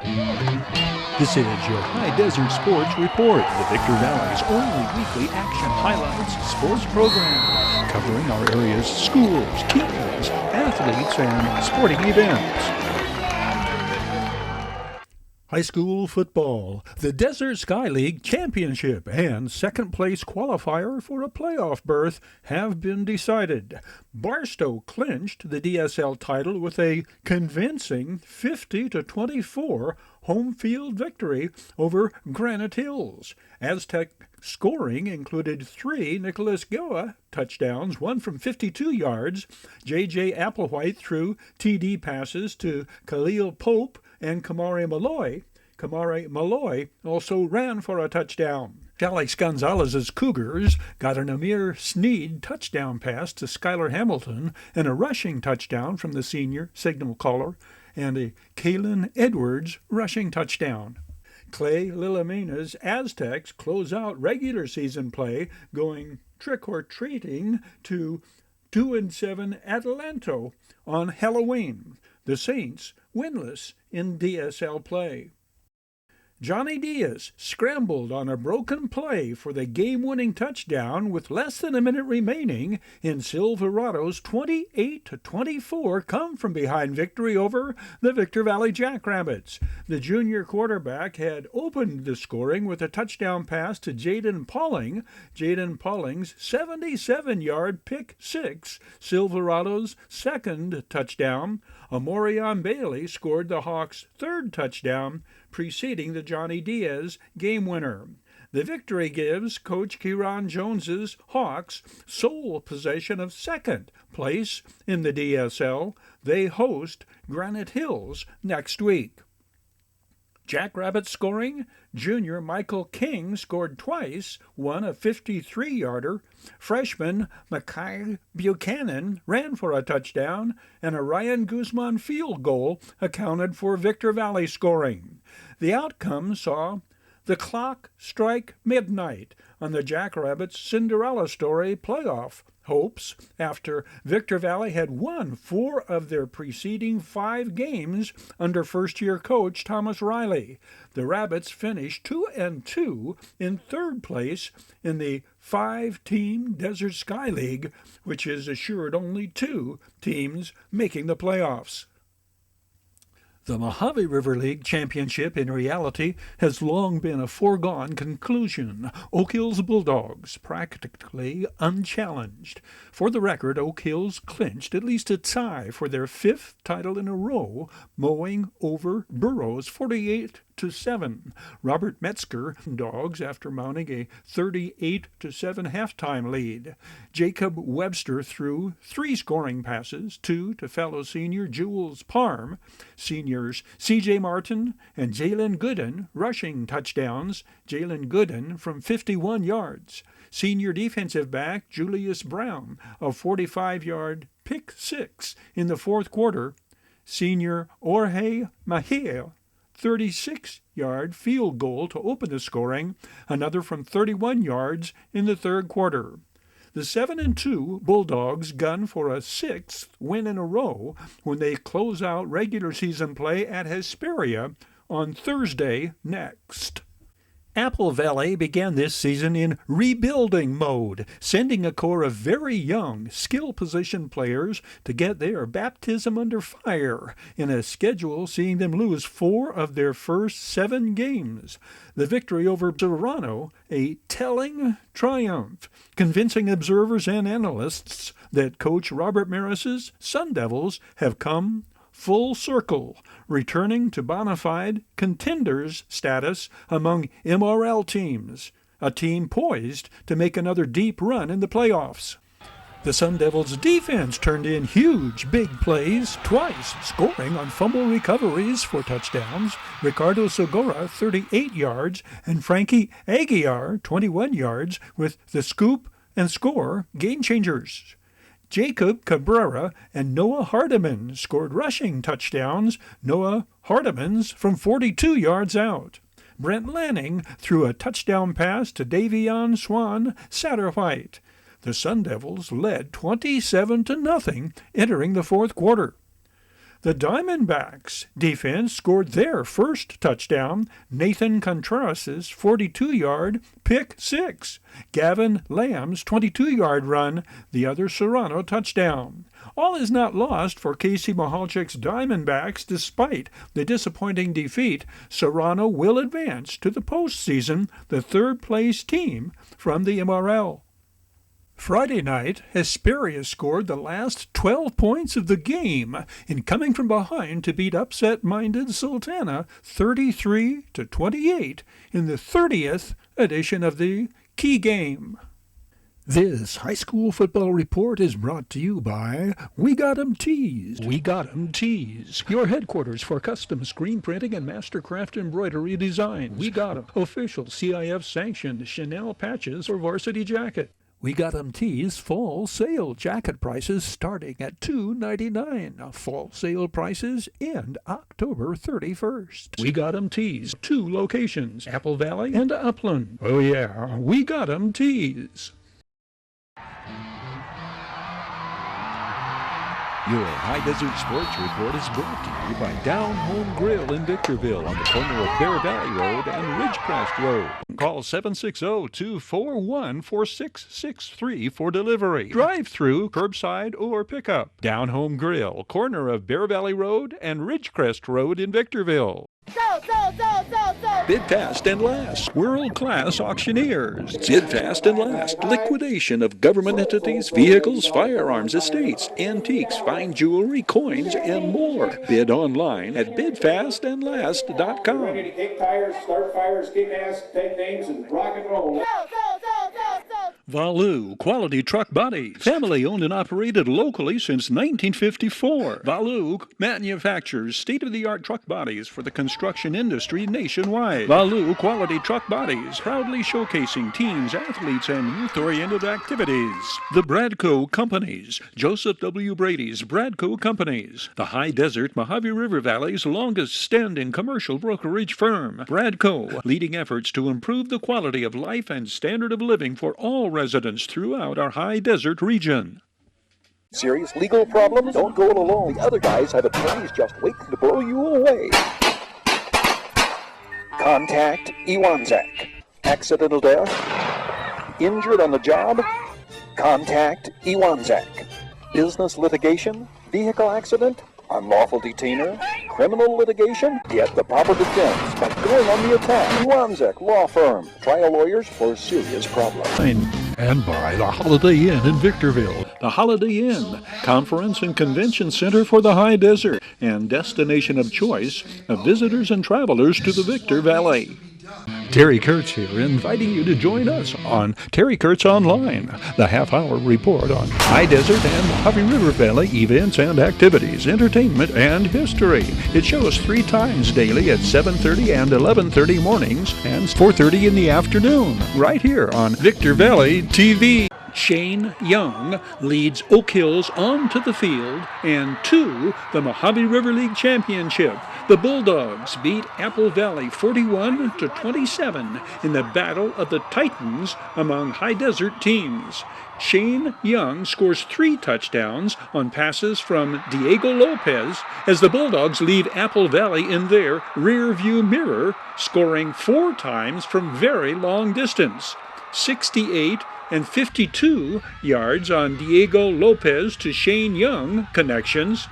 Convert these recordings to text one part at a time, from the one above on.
This is your Hdsr Sports Report, the Victor Valley's only weekly action highlights sports program, covering our area's schools, teams, athletes, and sporting events. High school football, the Hdsr Sky League Championship and second-place qualifier for a playoff berth have been decided. Barstow clinched the DSL title with a convincing 50-24 home field victory over Granite Hills. Aztec scoring included 3 Nicholas Goa touchdowns, one from 52 yards. J.J. Applewhite threw TD passes to Khalil Pope and Kamari Malloy. Kamari Malloy also ran for a touchdown. Alex Gonzalez's Cougars got an Amir Sneed touchdown pass to Skylar Hamilton and a rushing touchdown from the senior signal caller and a Kalen Edwards rushing touchdown. Clay Lilamina's Aztecs close out regular season play going trick-or-treating to 2-7 Atalanto on Halloween. The Saints winless in DSL play. Johnny Diaz scrambled on a broken play for the game-winning touchdown with less than a minute remaining in Silverado's 28-24 come-from-behind victory over the Victor Valley Jackrabbits. The junior quarterback had opened the scoring with a touchdown pass to Jaden Pauling. Jaden Pauling's 77-yard pick six, Silverado's second touchdown. Amorion Bailey scored the Hawks' third touchdown, preceding the Johnny Diaz game winner. The victory gives Coach Kieran Jones's Hawks sole possession of second place in the DSL. They host Granite Hills next week. Jackrabbit scoring, junior Michael King scored twice, one a 53-yarder. Freshman Mackay Buchanan ran for a touchdown, and a Ryan Guzman field goal accounted for Victor Valley scoring. The outcome saw the clock strike midnight on the Jackrabbits' Cinderella story playoff hopes after Victor Valley had won 4 of their preceding 5 games under first-year coach Thomas Riley. The Rabbits finished 2-2 in third place in the 5-team Hdsr Sky League, which is assured only 2 teams making the playoffs. The Mojave River League Championship, in reality, has long been a foregone conclusion. Oak Hills Bulldogs, practically unchallenged. For the record, Oak Hills clinched at least a tie for their 5th title in a row, mowing over Burroughs 48-7. Robert Metzger Dogs after mounting a 38-7 halftime lead. Jacob Webster threw 3 scoring passes, 2 to fellow senior Jules Parm. Seniors C.J. Martin and Jalen Gooden rushing touchdowns. Jalen Gooden from 51 yards. Senior defensive back Julius Brown, a 45-yard pick 6 in the fourth quarter. Senior Jorge Mejia, 36-yard field goal to open the scoring, another from 31 yards in the third quarter. The 7-2 Bulldogs gun for a 6th win in a row when they close out regular season play at Hesperia on Thursday next. Apple Valley began this season in rebuilding mode, sending a core of very young, skill position players to get their baptism under fire in a schedule seeing them lose 4 of their first 7 games. The victory over Serrano, a telling triumph, convincing observers and analysts that Coach Robert Maris's Sun Devils have come full circle, returning to bona fide contenders status among MRL teams, a team poised to make another deep run in the playoffs. The Sun Devils' defense turned in huge big plays, twice scoring on fumble recoveries for touchdowns. Ricardo Segura, 38 yards, and Frankie Aguiar, 21 yards, with the scoop and score game changers. Jacob Cabrera and Noah Hardiman scored rushing touchdowns, Noah Hardiman's from 42 yards out. Brent Lanning threw a touchdown pass to Davion Swan Satterwhite. The Sun Devils led 27-0 entering the fourth quarter. The Diamondbacks defense scored their first touchdown, Nathan Contreras' 42-yard pick six. Gavin Lamb's 22-yard run, the other Serrano touchdown. All is not lost for Casey Mahalchik's Diamondbacks despite the disappointing defeat. Serrano will advance to the postseason, the third-place team from the MRL. Friday night, Hesperia scored the last 12 points of the game in coming from behind to beat upset-minded Sultana 33-28 in the 30th edition of the Key Game. This high school football report is brought to you by We Got 'em Tees. We Got 'em Tees, your headquarters for custom screen printing and mastercraft embroidery designs. We Got 'em, official CIF-sanctioned Chanel patches or varsity jacket. We Got 'em Tees fall sale jacket prices starting at $2.99. Fall sale prices end October 31st. We Got 'em Tees, 2 locations, Apple Valley and Upland. Oh yeah, We Got 'em Tees. Your High Desert Sports Report is brought to you by Down Home Grill in Victorville on the corner of Bear Valley Road and Ridgecrest Road. Call 760-241-4663 for delivery. Drive-through, curbside, or pickup. Down Home Grill, corner of Bear Valley Road and Ridgecrest Road in Victorville. Bid fast and last. World-class auctioneers. Bid fast and last. Liquidation of government entities, vehicles, firearms, estates, antiques, fine jewelry, coins, and more. Bid online at bidfastandlast.com. Ready to kick tires, start fires, kick ass, take names, and rock and roll. Valu Quality Truck Bodies. Family owned and operated locally since 1954. Valu manufactures state-of-the-art truck bodies for the construction industry nationwide. Valu Quality Truck Bodies, proudly showcasing teens, athletes, and youth-oriented activities. The Bradco Companies. Joseph W. Brady's Bradco Companies. The High Desert Mojave River Valley's longest-standing commercial brokerage firm. Bradco, leading efforts to improve the quality of life and standard of living for all residents throughout our high desert region. Serious legal problems? Don't go it alone. The other guys have attorneys just waiting to blow you away. Contact Iwanzak. Accidental death? Injured on the job? Contact Iwanzak. Business litigation? Vehicle accident? Unlawful detainer? Criminal litigation? Get the proper defense by going on the attack. Iwanzak Law Firm. Trial lawyers for serious problems. And by the Holiday Inn in Victorville. The Holiday Inn, conference and convention center for the High Desert and destination of choice of visitors and travelers to the Victor Valley. Terry Kurtz here, inviting you to join us on Terry Kurtz Online, the half-hour report on High Desert and Mojave River Valley events and activities, entertainment, and history. It shows 3 times daily at 7:30 and 11:30 mornings and 4:30 in the afternoon, right here on Victor Valley TV. Shane Young leads Oak Hills onto the field and to the Mojave River League Championship. The Bulldogs beat Apple Valley 41-27 in the Battle of the Titans among High Desert teams. Shane Young scores 3 touchdowns on passes from Diego Lopez as the Bulldogs leave Apple Valley in their rear-view mirror, scoring 4 times from very long distance. 68 and 52 yards on Diego Lopez to Shane Young connections.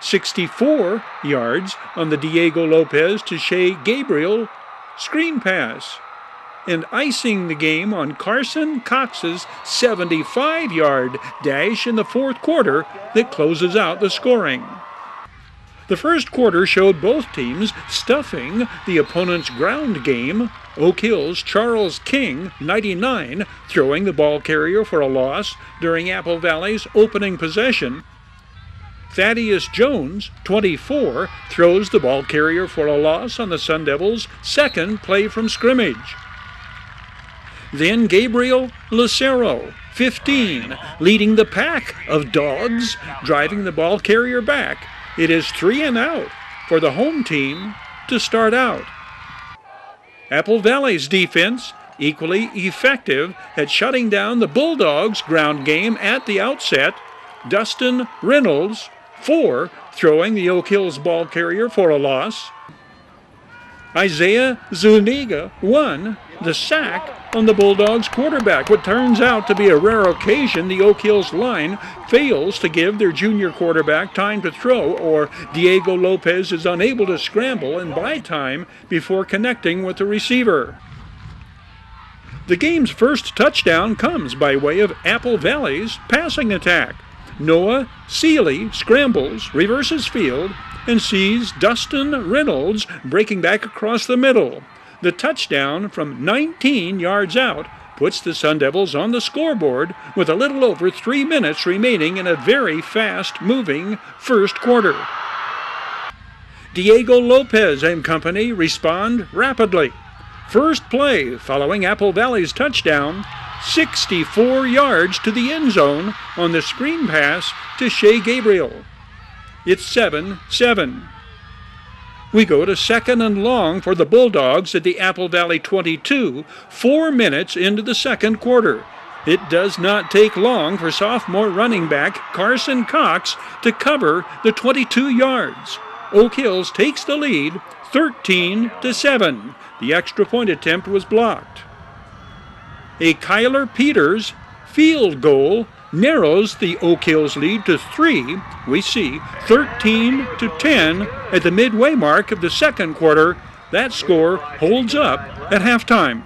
64 yards on the Diego Lopez to Shea Gabriel screen pass. And icing the game on Carson Cox's 75-yard dash in the 4th quarter that closes out the scoring. The first quarter showed both teams stuffing the opponent's ground game. Oak Hill's Charles King, 99, throwing the ball carrier for a loss during Apple Valley's opening possession. Thaddeus Jones, 24, throws the ball carrier for a loss on the Sun Devils' second play from scrimmage. Then Gabriel Lucero, 15, leading the pack of dogs, driving the ball carrier back. It is 3 and out for the home team to start out. Apple Valley's defense, equally effective at shutting down the Bulldogs' ground game at the outset. Dustin Reynolds, 4, throwing the Oak Hills ball carrier for a loss. Isaiah Zuniga, 1, the sack on the Bulldogs quarterback. What turns out to be a rare occasion, the Oak Hills line fails to give their junior quarterback time to throw, or Diego Lopez is unable to scramble and buy time before connecting with the receiver. The game's first touchdown comes by way of Apple Valley's passing attack. Noah Seeley scrambles, reverses field, and sees Dustin Reynolds breaking back across the middle. The touchdown from 19 yards out puts the Sun Devils on the scoreboard with a little over 3 minutes remaining in a very fast-moving first quarter. Diego Lopez and company respond rapidly. First play following Apple Valley's touchdown, 64 yards to the end zone on the screen pass to Shea Gabriel. It's 7-7. We go to second and long for the Bulldogs at the Apple Valley 22, 4 minutes into the second quarter. It does not take long for sophomore running back Carson Cox to cover the 22 yards. Oak Hills takes the lead 13-7. The extra point attempt was blocked. A Kyler Peters field goal narrows the Oak Hills lead to 3. We see 13-10 at the midway mark of the second quarter. That score holds up at halftime.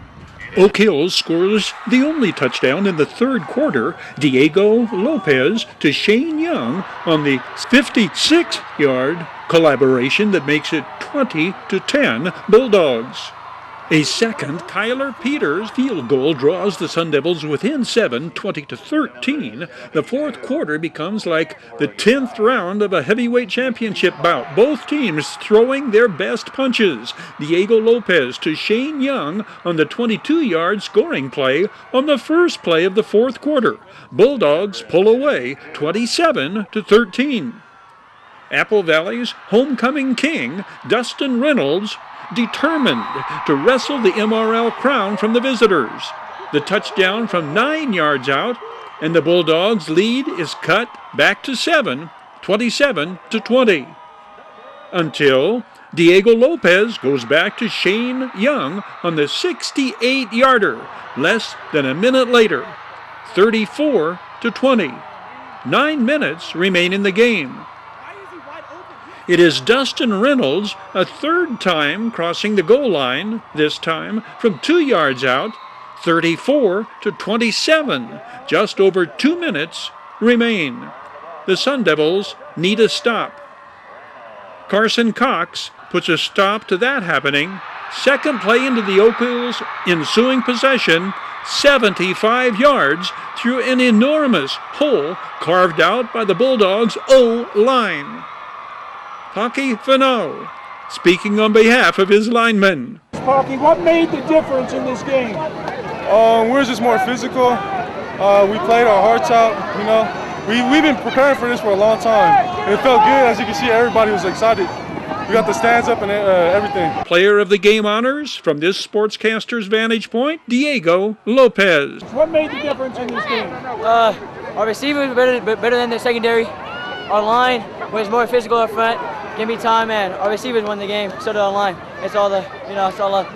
Oak Hills scores the only touchdown in the third quarter. Diego Lopez to Shane Young on the 56-yard collaboration that makes it 20-10 Bulldogs. A second Kyler Peters field goal draws the Sun Devils within 7, 20-13. The fourth quarter becomes like the 10th round of a heavyweight championship bout. Both teams throwing their best punches. Diego Lopez to Shane Young on the 22-yard scoring play on the first play of the fourth quarter. Bulldogs pull away 27-13. Apple Valley's homecoming king, Dustin Reynolds, determined to wrestle the MRL crown from the visitors. The touchdown from 9 yards out, and the Bulldogs' lead is cut back to 7, 27-20. Until Diego Lopez goes back to Shane Young on the 68-yarder, less than a minute later, 34-20. 9 minutes remain in the game. It is Dustin Reynolds, a third time crossing the goal line, this time from 2 yards out, 34-27. Just over 2 minutes remain. The Sun Devils need a stop. Carson Cox puts a stop to that happening. Second play into the Oak Hills' ensuing possession, 75 yards through an enormous hole carved out by the Bulldogs' O-line. Hockey Fano, speaking on behalf of his linemen. Hockey, what made the difference in this game? We were just more physical. We played our hearts out, you know. We've been preparing for this for a long time. And it felt good. As you can see, everybody was excited. We got the stands up and everything. Player of the game honors from this sportscaster's vantage point, Diego Lopez. What made the difference in this game? Our receivers were better than the secondary. Our line was more physical up front. Give me time, man. Our receivers won the game, so did our line. It's all it's all love.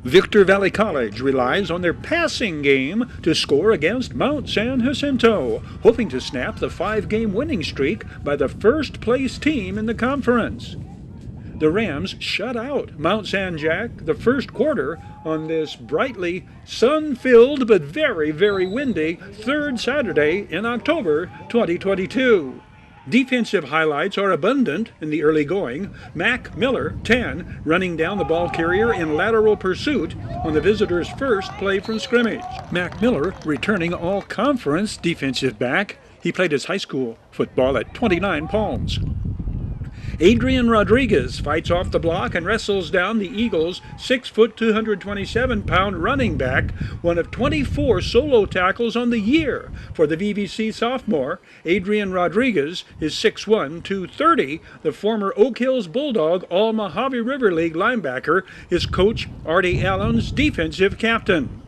Victor Valley College relies on their passing game to score against Mount San Jacinto, hoping to snap the 5-game winning streak by the first-place team in the conference. The Rams shut out Mount San Jac the first quarter on this brightly sun-filled but very, very windy third Saturday in October 2022. Defensive highlights are abundant in the early going. Mac Miller, 10, running down the ball carrier in lateral pursuit on the visitors' first play from scrimmage. Mac Miller returning all-conference defensive back. He played his high school football at 29 Palms. Adrian Rodriguez fights off the block and wrestles down the Eagles' 6-foot, 227-pound running back, one of 24 solo tackles on the year for the VVC sophomore. Adrian Rodriguez is 6'1", 230. The former Oak Hills Bulldog All-Mojave River League linebacker is Coach Artie Allen's defensive captain.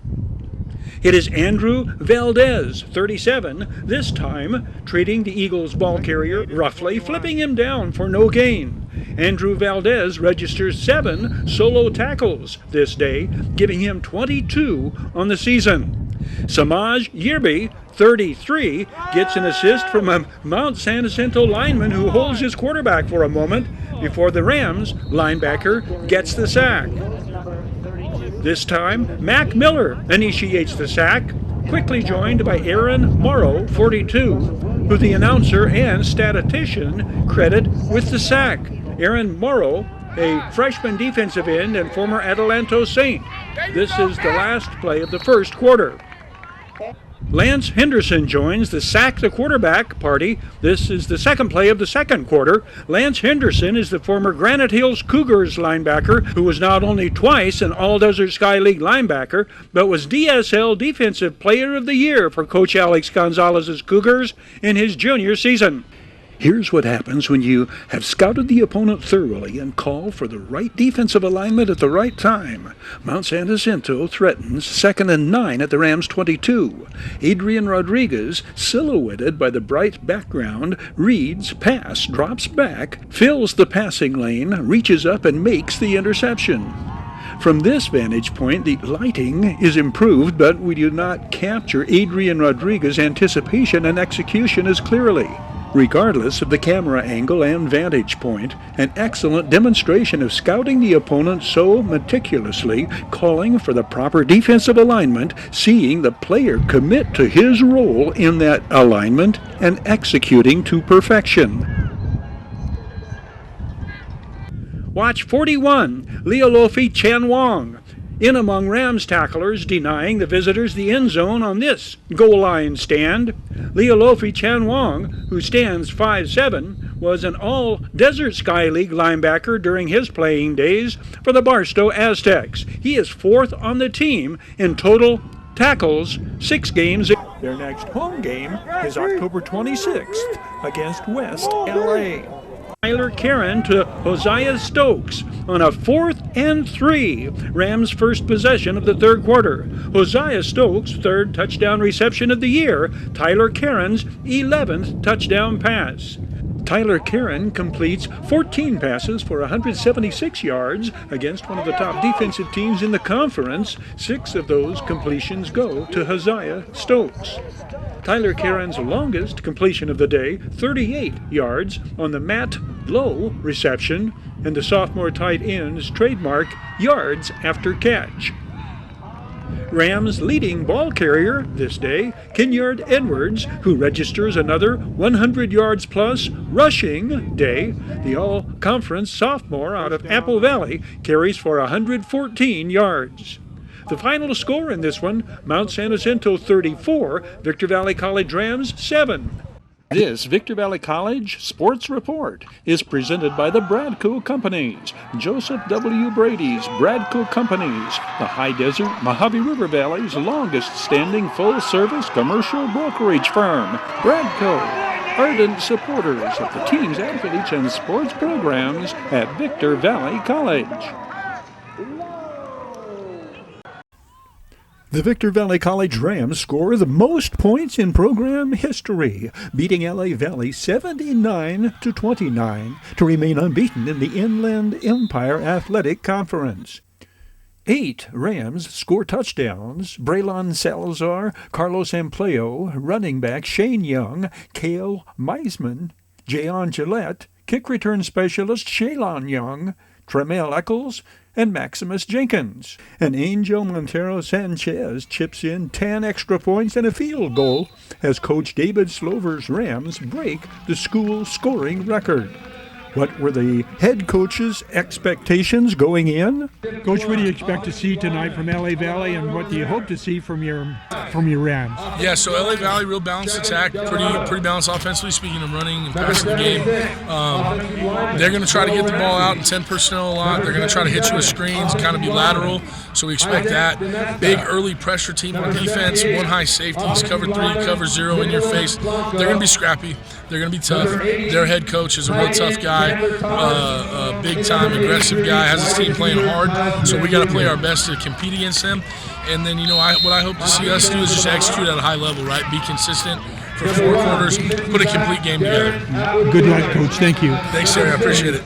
It is Andrew Valdez, 37, this time treating the Eagles ball carrier roughly, flipping him down for no gain. Andrew Valdez registers 7 solo tackles this day, giving him 22 on the season. Samaj Yirbi, 33, gets an assist from a Mount San Jacinto lineman who holds his quarterback for a moment before the Rams linebacker gets the sack. This time, Mac Miller initiates the sack, quickly joined by Aaron Morrow, 42, who the announcer and statistician credit with the sack. Aaron Morrow, a freshman defensive end and former Adelanto Saint. This is the last play of the first quarter. Lance Henderson joins the sack the quarterback party. This is the second play of the second quarter. Lance Henderson is the former Granite Hills Cougars linebacker who was not only twice an All-Desert Sky League linebacker, but was DSL Defensive Player of the Year for Coach Alex Gonzalez's Cougars in his junior season. Here's what happens when you have scouted the opponent thoroughly and call for the right defensive alignment at the right time. Mount San Jacinto threatens 2nd and 9 at the Rams' 22. Adrian Rodriguez, silhouetted by the bright background, reads, pass, drops back, fills the passing lane, reaches up and makes the interception. From this vantage point, the lighting is improved, but we do not capture Adrian Rodriguez's anticipation and execution as clearly. Regardless of the camera angle and vantage point, an excellent demonstration of scouting the opponent so meticulously, calling for the proper defensive alignment, seeing the player commit to his role in that alignment, and executing to perfection. Watch 41, Leolofi Chen Wong, in among Rams tacklers, denying the visitors the end zone on this goal line stand. Leolofi Chen Wong, who stands 5'7", was an All-Desert Sky League linebacker during his playing days for the Barstow Aztecs. He is 4th on the team in total tackles, 6 games. Their next home game is October 26th against West LA. Tyler Karen to Hosea Stokes on a 4th and 3, Rams' first possession of the third quarter. Hosea Stokes' 3rd touchdown reception of the year, Tyler Karen's 11th touchdown pass. Tyler Karen completes 14 passes for 176 yards against one of the top defensive teams in the conference. 6 of those completions go to Hosea Stokes. Tyler Karen's longest completion of the day, 38 yards, on the Matt Lowe reception, and the sophomore tight end's trademark yards after catch. Rams' leading ball carrier this day, Kenyard Edwards, who registers another 100 yards plus rushing day. The all-conference sophomore out of Apple Valley carries for 114 yards. The final score in this one, Mount San Jacinto 34, Victor Valley College Rams 7. This Victor Valley College Sports Report is presented by the Bradco Companies, Joseph W. Brady's Bradco Companies, the High Desert Mojave River Valley's longest-standing full-service commercial brokerage firm. Bradco, ardent supporters of the team's athletes and sports programs at Victor Valley College. The Victor Valley College Rams score the most points in program history, beating LA Valley 79-29 to remain unbeaten in the Inland Empire Athletic Conference. 8 Rams score touchdowns. Braylon Salazar, Carlos Amplio, running back Shane Young, Cale Meisman, Jayon Gillette, kick return specialist Shaylon Young, Tremel Eccles, and Maximus Jenkins. And Angel Montero Sanchez chips in 10 extra points and a field goal as Coach David Slover's Rams break the school scoring record. What were the head coach's expectations going in? Coach, what do you expect to see tonight from LA Valley, and what do you hope to see from your Rams? Yeah, so LA Valley, real balanced attack, pretty balanced offensively, speaking of running and passing the game. They're going to try to get the ball out in 10 personnel a lot. They're going to try to hit you with screens and kind of be lateral, so we expect that. Big early pressure team on defense, 1 high safeties, cover 3, cover 0 in your face. They're going to be scrappy. They're going to be tough. Their head coach is a real tough guy, a big-time aggressive guy, has his team playing hard, so we got to play our best to compete against them. And then, what I hope to see us do is just execute at a high level, right? Be consistent for 4 quarters, put a complete game together. Good luck, Coach. Thank you. Thanks, Terry. I appreciate it.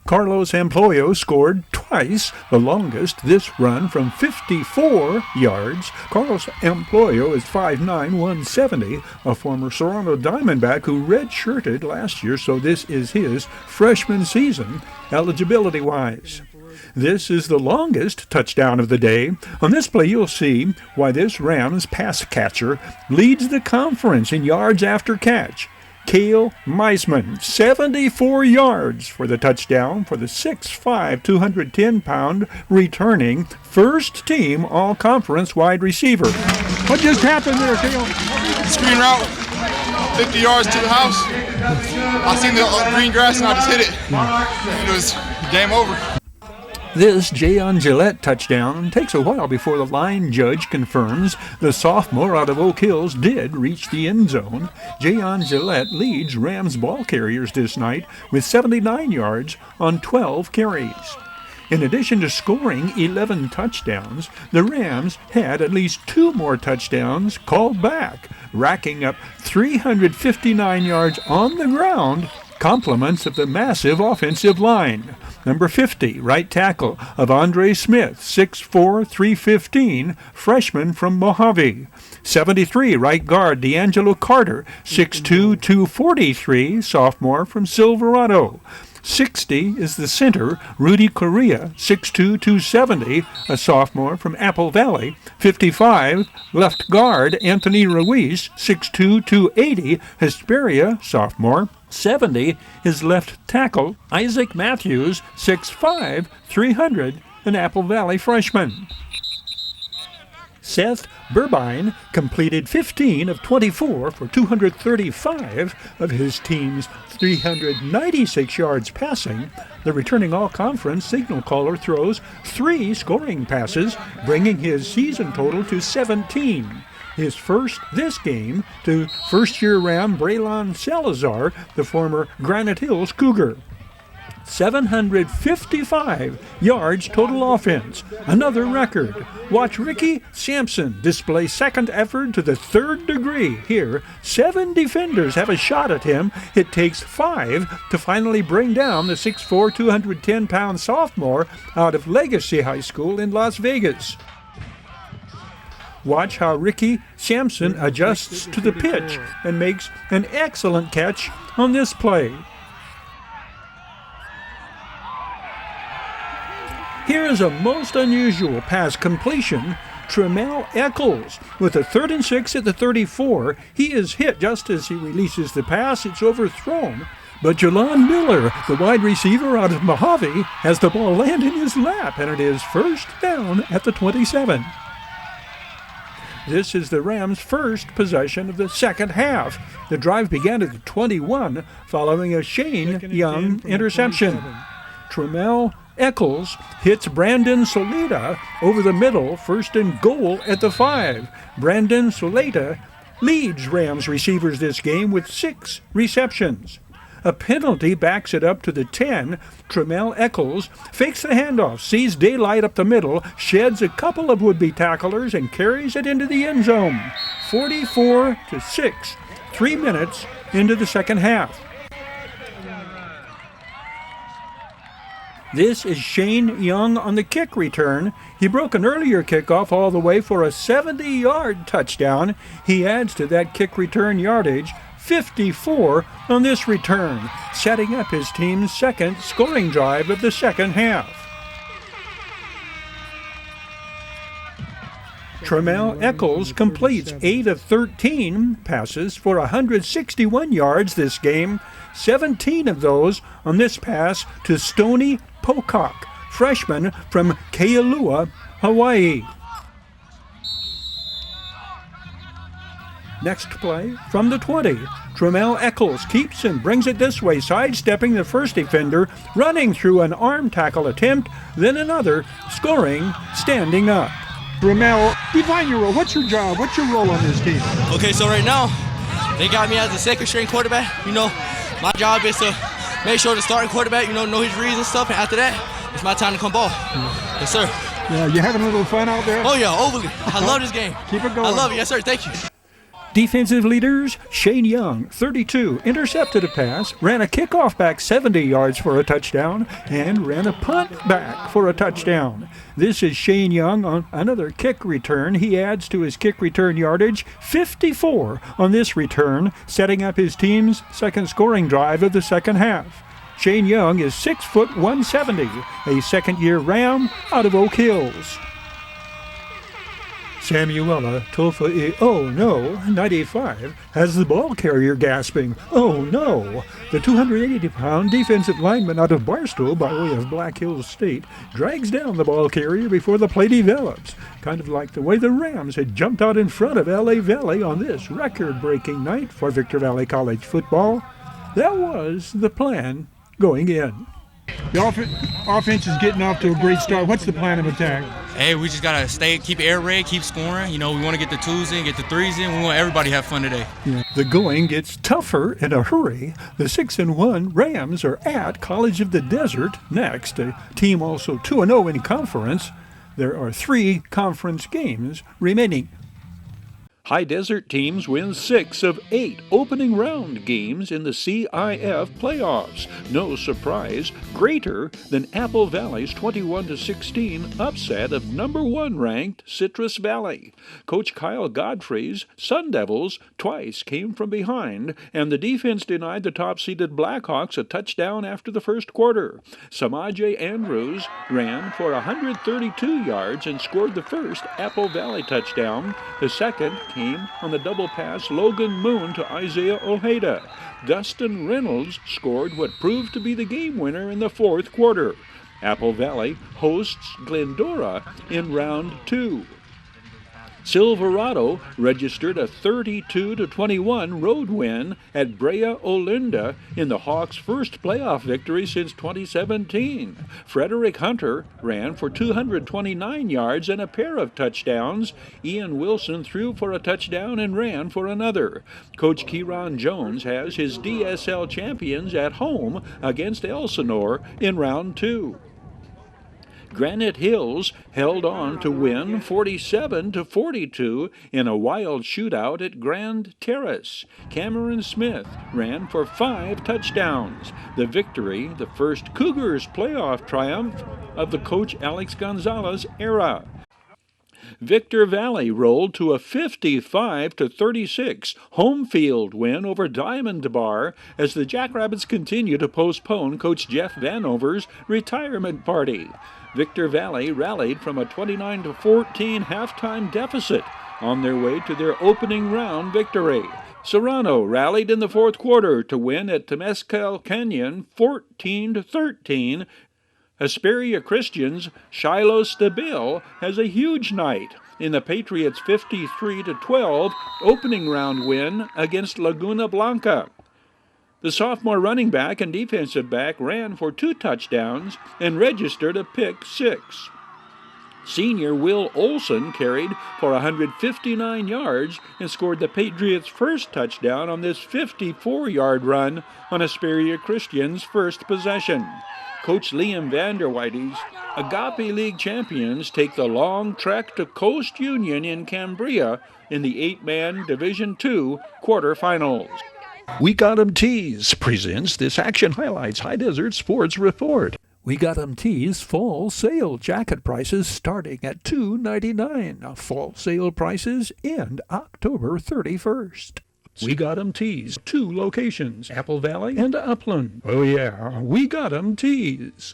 Carlos Amployo scored twice, the longest this run from 54 yards. Carlos Amployo is 5'9", 170, a former Toronto Diamondback who redshirted last year, so this is his freshman season eligibility-wise. This is the longest touchdown of the day. On this play, you'll see why this Rams pass catcher leads the conference in yards after catch. Cale Meisman, 74 yards for the touchdown for the 6'5", 210-pound returning first-team all-conference wide receiver. What just happened there, Cale? Screen route, 50 yards to the house. I seen the green grass and I just hit it. It was game over. This Jayon Gillette touchdown takes a while before the line judge confirms the sophomore out of Oak Hills did reach the end zone. Jayon Gillette leads Rams ball carriers this night with 79 yards on 12 carries. In addition to scoring 11 touchdowns, the Rams had at least 2 more touchdowns called back, racking up 359 yards on the ground, compliments of the massive offensive line. Number 50, right tackle of Andre Smith, 6'4", 315, freshman from Mojave. 73, right guard D'Angelo Carter, 6'2", 243, sophomore from Silverado. 60 is the center, Rudy Correa, 6'2", 270, a sophomore from Apple Valley. 55, left guard Anthony Ruiz, 6'2", 280, Hesperia, sophomore. 70 is left tackle Isaac Matthews, 6'5", 300, an Apple Valley freshman. Seth Burbine completed 15 of 24 for 235 of his team's 396 yards passing. The returning all-conference signal caller throws 3 scoring passes, bringing his season total to 17. His first this game to first-year Ram Braylon Salazar, the former Granite Hills Cougar. 755 yards total offense, another record. Watch Ricky Sampson display second effort to the 3rd degree. Here, 7 defenders have a shot at him. It takes 5 to finally bring down the 6'4", 210-pound sophomore out of Legacy High School in Las Vegas. Watch how Ricky Sampson adjusts to the pitch and makes an excellent catch on this play. Here is a most unusual pass completion. Tremel Eccles with a 3rd and 6 at the 34. He is hit just as he releases the pass. It's overthrown. But Jalon Miller, the wide receiver out of Mojave, has the ball land in his lap, and it is first down at the 27. This is the Rams' first possession of the second half. The drive began at the 21 following a Shane Young interception. Tremel Eccles hits Brandon Soleta over the middle, 1st and goal at the 5. Brandon Soleta leads Rams receivers this game with 6 receptions. A penalty backs it up to the 10. Tremel Eccles fakes the handoff, sees daylight up the middle, sheds a couple of would-be tacklers, and carries it into the end zone. 44-6, 3 minutes into the second half. This is Shane Young on the kick return. He broke an earlier kickoff all the way for a 70-yard touchdown. He adds to that kick return yardage, 54 on this return, setting up his team's second scoring drive of the second half. Tremel Eccles completes 8 of 13 passes for 161 yards this game, 17 of those on this pass to Stoney Pocock, freshman from Kailua, Hawaii. Next play from the 20. Tremel Eccles keeps and brings it this way, sidestepping the first defender, running through an arm tackle attempt, then another, scoring, standing up. Tremel, define your role. What's your job? What's your role on this team? Okay, so right now, they got me as the second string quarterback. My job is to make sure the starting quarterback, know his reads and stuff, and after that, it's my time to come ball. Yes, sir. Yeah, you having a little fun out there? Oh, yeah, overly. I love this game. Keep it going. I love it. Yes, sir. Thank you. Defensive leaders, Shane Young, 32, intercepted a pass, ran a kickoff back 70 yards for a touchdown, and ran a punt back for a touchdown. This is Shane Young on another kick return. He adds to his kick return yardage, 54 on this return, setting up his team's second scoring drive of the second half. Shane Young is 6 foot 170, a second-year Ram out of Oak Hills. Samuela Tofa, oh no, 95, has the ball carrier gasping. Oh no! The 280-pound defensive lineman out of Barstow, by way of Black Hills State, drags down the ball carrier before the play develops. Kind of like the way the Rams had jumped out in front of LA Valley on this record-breaking night for Victor Valley College football. That was the plan going in. The offense is getting off to a great start. What's the plan of attack? Hey, we just got to keep air raid, keep scoring. You know, we want to get the twos in, get the threes in. We want everybody to have fun today. Yeah. The going gets tougher in a hurry. The 6-1 Rams are at College of the Desert next, a team also 2-0 in conference. There are 3 conference games remaining. High Desert teams win 6 of 8 opening round games in the CIF playoffs. No surprise, greater than Apple Valley's 21-16 upset of number 1 ranked Citrus Valley. Coach Kyle Godfrey's Sun Devils twice came from behind, and the defense denied the top-seeded Blackhawks a touchdown after the first quarter. Samaje Andrews ran for 132 yards and scored the first Apple Valley touchdown. The second came on the double pass Logan Moon to Isaiah Ojeda. Dustin Reynolds scored what proved to be the game winner in the fourth quarter. Apple Valley hosts Glendora in round 2. Silverado registered a 32-21 road win at Brea Olinda in the Hawks' first playoff victory since 2017. Frederick Hunter ran for 229 yards and a pair of touchdowns. Ian Wilson threw for a touchdown and ran for another. Coach Kieron Jones has his DSL champions at home against Elsinore in round 2. Granite Hills held on to win 47-42 in a wild shootout at Grand Terrace. Cameron Smith ran for 5 touchdowns. The victory, the first Cougars playoff triumph of the coach Alex Gonzalez era. Victor Valley rolled to a 55-36 home field win over Diamond Bar as the Jackrabbits continue to postpone Coach Jeff Vanover's retirement party. Victor Valley rallied from a 29-14 halftime deficit on their way to their opening round victory. Serrano rallied in the fourth quarter to win at Temescal Canyon 14-13. Hesperia Christian's Shiloh Stabile has a huge night in the Patriots' 53-12 opening round win against Laguna Blanca. The sophomore running back and defensive back ran for 2 touchdowns and registered a pick 6. Senior Will Olson carried for 159 yards and scored the Patriots' first touchdown on this 54-yard run on Hesperia Christian's first possession. Coach Liam Vanderweide's Agape League champions take the long trek to Coast Union in Cambria in the 8-man Division II quarterfinals. We Got 'em Tees presents this Action Highlights High Desert Sports Report. We Got 'em Tees fall sale jacket prices starting at $2.99. Fall sale prices end October 31st. We Got 'em Tees, 2 locations, Apple Valley and Upland. Oh yeah, We Got 'em Tees.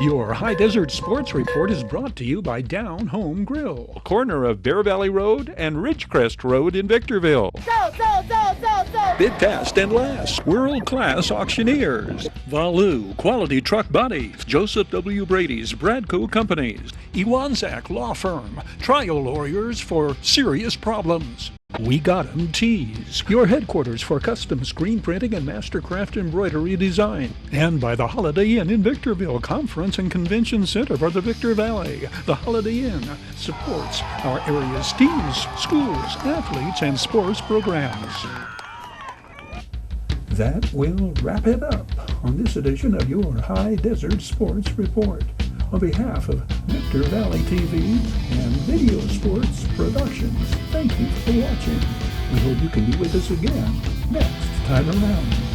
Your High Desert Sports Report is brought to you by Down Home Grill, Corner of Bear Valley Road and Ridgecrest Road in Victorville. Bid Fast and Last, world-class auctioneers. Valu, Quality Truck Bodies, Joseph W. Brady's Bradco Companies, Iwanzak Law Firm, trial lawyers for serious problems. We Got 'em Tees, your headquarters for custom screen printing and mastercraft embroidery design. And by the Holiday Inn in Victorville, Conference and Convention Center for the Victor Valley. The Holiday Inn supports our area's teams, schools, athletes, and sports programs. That will wrap it up on this edition of your High Desert Sports Report. On behalf of Victor Valley TV and Video Sports Productions, thank you for watching. We hope you can be with us again next time around.